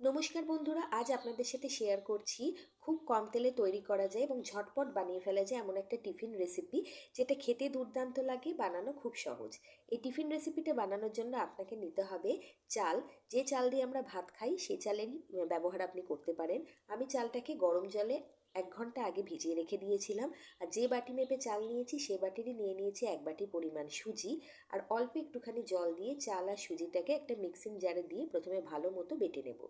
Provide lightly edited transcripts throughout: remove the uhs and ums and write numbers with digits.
নমস্কার বন্ধুরা, আজ আপনাদের সাথে শেয়ার করছি খুব কম তেলে তৈরি করা যায় এবং ঝটপট বানিয়ে ফেলা যায় এমন একটা টিফিন রেসিপি, যেটা খেতে দুর্দান্ত লাগে, বানানো খুব সহজ। এই টিফিন রেসিপিটা বানানোর জন্য আপনাকে নিতে হবে চাল। যে চাল দিয়ে আমরা ভাত খাই সেই চালেরই ব্যবহার আপনি করতে পারেন। আমি চালটাকে গরম জলে 1 ঘন্টা আগে ভিজিয়ে রেখে দিয়েছিলাম। আর যে বাটি মেপে চাল নিয়েছি সে বাটিরই নিয়ে নিয়েছি 1 বাটি পরিমাণ সুজি। আর অল্প একটুখানি জল দিয়ে চাল আর সুজিটাকে একটা মিক্সিং জারে দিয়ে প্রথমে ভালো মতো বেটে নেব।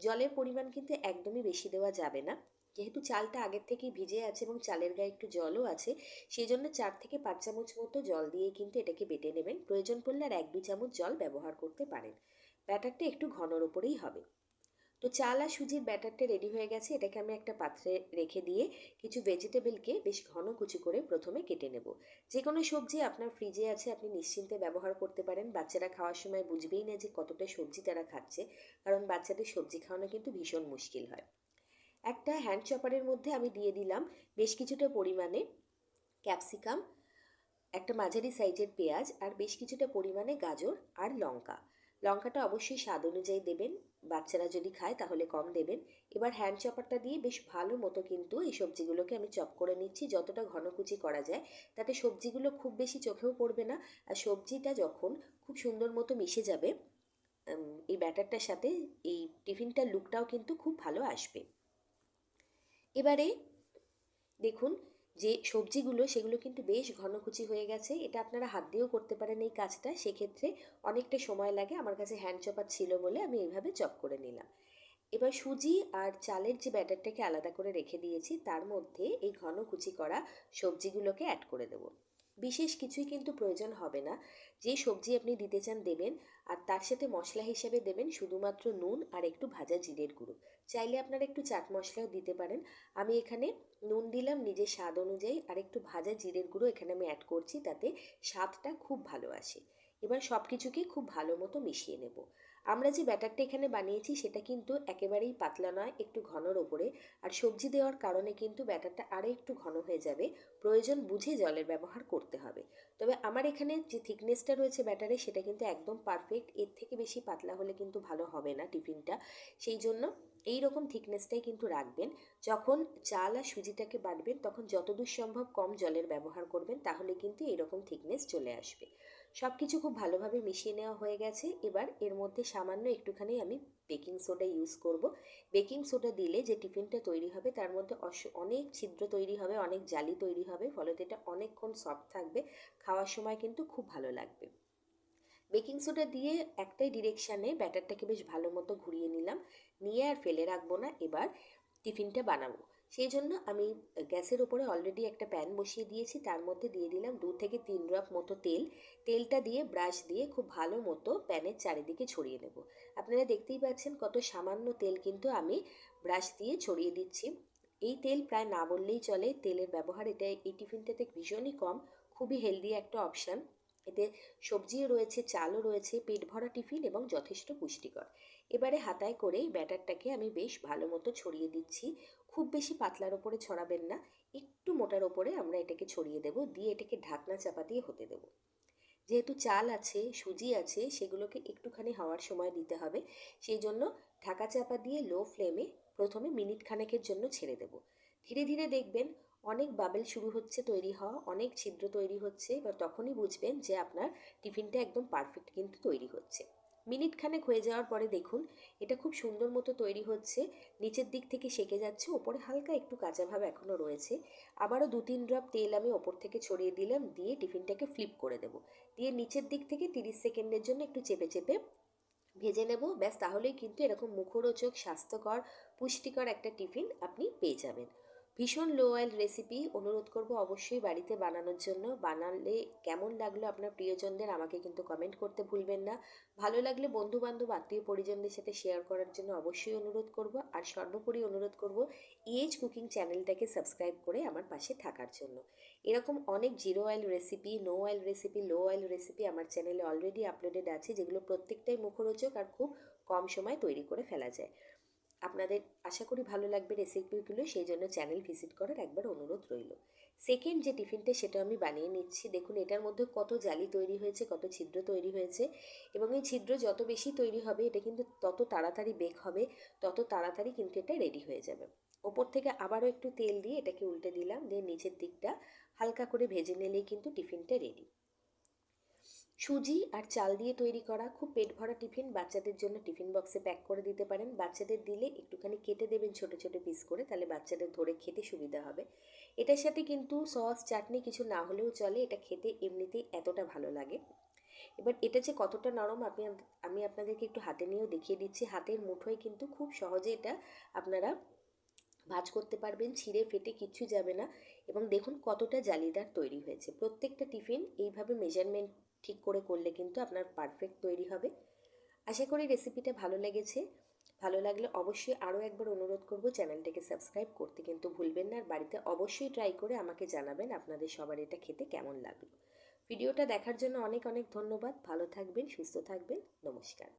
জলের পরিমাণ কিন্তু একদমই বেশি দেওয়া যাবে না, যেহেতু চালটা আগের থেকেই ভিজে আছে এবং চালের গায়ে একটু জলও আছে। সেই জন্য 4 থেকে 5 চামচ মতো জল দিয়ে কিন্তু এটাকে বেটে নেবেন। প্রয়োজন পড়লে আর 1-2 চামচ জল ব্যবহার করতে পারেন। ব্যাটারটা একটু ঘনর ওপরেই হবে। তো চাল আর সুজির ব্যাটারটা রেডি হয়ে গেছে। এটাকে আমি একটা পাত্রে রেখে দিয়ে কিছু ভেজিটেবলকে বেশ ঘন কুচি করে প্রথমে কেটে নেব। যে কোনো সবজি আপনার ফ্রিজে আছে আপনি নিশ্চিন্তে ব্যবহার করতে পারেন। বাচ্চারা খাওয়ার সময় বুঝবেই না যে কতটা সবজি তারা খাচ্ছে, কারণ বাচ্চাদের সবজি খাওয়ানো কিন্তু ভীষণ মুশকিল হয়। একটা হ্যান্ড চপারের মধ্যে আমি দিয়ে দিলাম বেশ কিছুটা পরিমাণে ক্যাপসিকাম, একটা মাঝারি সাইজের পেঁয়াজ, আর বেশ কিছুটা পরিমাণে গাজর আর লঙ্কা। লঙ্কাটা অবশ্যই স্বাদ অনুযায়ী দেবেন, বাচ্চারা যদি খায় তাহলে কম দেবেন। এবার হ্যান্ড চপারটা দিয়ে বেশ ভালো মতো কিন্তু এই সবজিগুলোকে আমি চপ করে নিচ্ছি, যতটা ঘন কুচি করা যায়। তাতে সবজিগুলো খুব বেশি চোখেও পড়বে না, আর সবজিটা যখন খুব সুন্দর মতো মিশে যাবে এই ব্যাটারটার সাথে, এই টিফিনটার লুকটাও কিন্তু খুব ভালো আসবে। এবারে দেখুন, যে সবজিগুলো সেগুলো কিন্তু বেশ ঘনকুচি হয়ে গেছে। এটা আপনারা হাত দিয়েও করতে পারেন এই কাজটা, সেক্ষেত্রে অনেকটা সময় লাগে। আমার কাছে হ্যান্ড চপার ছিল বলে আমি এইভাবে চপ করে নিলাম। এবার সুজি আর চালের যে ব্যাটারটাকে আলাদা করে রেখে দিয়েছি তার মধ্যে এই ঘন কুচি করা সবজিগুলোকে অ্যাড করে দেবো। বিশেষ কিছুই কিন্তু প্রয়োজন হবে না, যে সবজি আপনি দিতে চান দেবেন। আর তার সাথে মশলা হিসেবে দেবেন শুধুমাত্র নুন আর একটু ভাজা জিরের গুঁড়ো। চাইলে আপনারা একটু চাট মশলাও দিতে পারেন। আমি এখানে নুন দিলাম নিজের স্বাদ অনুযায়ী, আর একটু ভাজা জিরের গুঁড়ো এখানে আমি অ্যাড করছি, তাতে স্বাদটা খুব ভালো আসে। এবার সব কিছুকে খুব ভালো মতো মিশিয়ে নেব। আমরা যে ব্যাটারটা এখানে বানিয়েছি সেটা কিন্তু একেবারেই পাতলা নয়, একটু ঘনর ওপরে। আর সবজি দেওয়ার কারণে কিন্তু ব্যাটারটা আরও একটু ঘন হয়ে যাবে। প্রয়োজন বুঝে জলের ব্যবহার করতে হবে। তবে আমার এখানে যে থিকনেসটা রয়েছে ব্যাটারে সেটা কিন্তু একদম পারফেক্ট। এর থেকে বেশি পাতলা হলে কিন্তু ভালো হবে না টিফিনটা। সেই জন্য এই রকম থিকনেসটাই কিন্তু রাখবেন। যখন চাল আর সুজিটাকে বাটবেন তখন যতদূর সম্ভব কম জলের ব্যবহার করবেন, তাহলে কিন্তু এরকম থিকনেস চলে আসবে। সব কিছু খুব ভালোভাবে মিশিয়ে নেওয়া হয়ে গেছে। এবার এর মধ্যে সামান্য একটুখানি আমি বেকিং সোডা ইউজ করব। বেকিং সোডা দিলে যে টিফিনটা তৈরি হবে তার মধ্যে অনেক ছিদ্র তৈরি হবে, অনেক জালি তৈরি হবে, ফলে এটা অনেকক্ষণ সফট থাকবে, খাওয়ার সময় কিন্তু খুব ভালো লাগবে। বেকিং সোডা দিয়ে একটাই ডিরেকশানে ব্যাটারটাকে বেশ ভালো মতো ঘুরিয়ে নিলাম, নিয়ে আর ফেলে রাখবো না। এবার টিফিনটা বানাবো। সেই জন্য আমি গ্যাসের উপরে অলরেডি একটা প্যান বসিয়ে দিয়েছি, তার মধ্যে দিয়ে দিলাম 2 থেকে 3 ড্রপ মতো তেল। তেলটা দিয়ে ব্রাশ দিয়ে খুব ভালো মতো প্যানের চারিদিকে ছড়িয়ে নেব। আপনারা দেখতেই পাচ্ছেন কত সামান্য তেল কিন্তু আমি ব্রাশ দিয়ে ছড়িয়ে দিচ্ছি। এই তেল প্রায় না বললেই চলে, তেলের ব্যবহার এটা এই টিফিনটাতে ভীষণই কম। খুবই হেলদি একটা অপশান। এতে সবজিও রয়েছে, চালও রয়েছে, পেট ভরা টিফিন এবং যথেষ্ট পুষ্টিকর। এবারে হাতায় করে ব্যাটারটাকে আমি বেশ ভালো মতো ছড়িয়ে দিচ্ছি। খুব বেশি পাতলার ওপরে ছড়াবেন না, একটু মোটার ওপরে আমরা এটাকে ছড়িয়ে দেব, দিয়ে এটাকে ঢাকনা চাপা দিয়ে হতে দেব। যেহেতু চাল আছে, সুজি আছে, সেগুলোকে একটুখানি হওয়ার সময় দিতে হবে। সেই জন্য ঢাকা চাপা দিয়ে লো ফ্লেমে প্রথমে মিনিট খানেকের জন্য ছেড়ে দেব। ধীরে ধীরে দেখবেন অনেক বাবেল শুরু হচ্ছে তৈরি হওয়া, অনেক ছিদ্র তৈরি হচ্ছে। এবার তখনই বুঝবেন যে আপনার টিফিনটা একদম পারফেক্ট কিন্তু তৈরি হচ্ছে। মিনিট খানেক হয়ে যাওয়ার পরে দেখুন এটা খুব সুন্দর মতো তৈরি হচ্ছে। নিচের দিক থেকে সেঁকে যাচ্ছে, ওপরে হালকা একটু কাঁচা ভাব এখনও রয়েছে। আবারও 2-3 ড্রপ তেল আমি ওপর থেকে ছড়িয়ে দিলাম, দিয়ে টিফিনটাকে ফ্লিপ করে দেব। দিয়ে নিচের দিক থেকে 30 সেকেন্ডের জন্য একটু চেপে চেপে ভেজে নেব। ব্যাস, তাহলেই কিন্তু এরকম মুখরোচক, স্বাস্থ্যকর, পুষ্টিকর একটা টিফিন আপনি পেয়ে যাবেন। ভীষণ লো অয়েল রেসিপি, অনুরোধ করব অবশ্যই বাড়িতে বানানোর জন্য। বানালে কেমন লাগলো আপনার প্রিয়জনদের আমাকে কিন্তু কমেন্ট করতে ভুলবেন না। ভালো লাগলে বন্ধুবান্ধব, আত্মীয় পরিজনদের সাথে শেয়ার করার জন্য অবশ্যই অনুরোধ করব। আর সর্বোপরি অনুরোধ করব ইএইচ কুকিং চ্যানেলটাকে সাবস্ক্রাইব করে আমার পাশে থাকার জন্য। এরকম অনেক zero oil recipe, no oil recipe, low oil recipe আমার চ্যানেলে অলরেডি আপলোডেড আছে, যেগুলো প্রত্যেকটাই মুখরোচক আর খুব কম সময় তৈরি করে ফেলা যায়। আপনাদের আশা করি ভালো লাগবে রেসিপিগুলো, সেই জন্য চ্যানেল ভিজিট করার একবার অনুরোধ রইল। সেকেন্ড যে টিফিনটা সেটা আমি বানিয়ে নিচ্ছি। দেখুন এটার মধ্যে কত জালি তৈরি হয়েছে, কত ছিদ্র তৈরি হয়েছে, এবং এই ছিদ্র যত বেশি তৈরি হবে এটা কিন্তু তত তাড়াতাড়ি বেক হবে, তত তাড়াতাড়ি কিন্তু এটা রেডি হয়ে যাবে। ওপর থেকে আবারও একটু তেল দিয়ে এটাকে উল্টে দিলাম, দিয়ে নিচের দিকটা হালকা করে ভেজে নিলেই কিন্তু টিফিনটা রেডি। সুজি আর চাল দিয়ে তৈরি করা খুব পেট ভরা টিফিন বাচ্চাদের জন্য টিফিন বক্সে প্যাক করে দিতে পারেন। বাচ্চাদের দিলে একটুখানি কেটে দেবেন ছোট ছোট পিস করে, তাহলে বাচ্চাদের ধরে খেতে সুবিধা হবে। এটার সাথে কিন্তু সস চাটনি কিছু না হলেও চলে, এটা খেতে এমনিতেই এতটা ভালো লাগে। এবার এটা যে কতটা নরম আমি আপনাদেরকে একটু হাতে নিয়েও দেখিয়ে দিচ্ছি। হাতের মুঠোয় কিন্তু খুব সহজে এটা আপনারা ভাঁজ করতে পারবেন, ছিঁড়ে ফেটে কিচ্ছু যাবে না। এবং দেখুন কতটা জালিদার তৈরি হয়েছে। প্রত্যেকটা টিফিন এইভাবে মেজারমেন্ট ঠিক করে করলে কিন্তু আপনার পারফেক্ট তৈরি হবে। আশা করি রেসিপিটা ভালো লেগেছে। ভালো লাগলে অবশ্যই আরও একবার অনুরোধ করব, চ্যানেলটাকে সাবস্ক্রাইব করতে কিন্তু ভুলবেন না। আর বাড়িতে অবশ্যই ট্রাই করে আমাকে জানাবেন আপনাদের সবার এটা খেতে কেমন লাগলো। ভিডিওটা দেখার জন্য অনেক অনেক ধন্যবাদ। ভালো থাকবেন, সুস্থ থাকবেন। নমস্কার।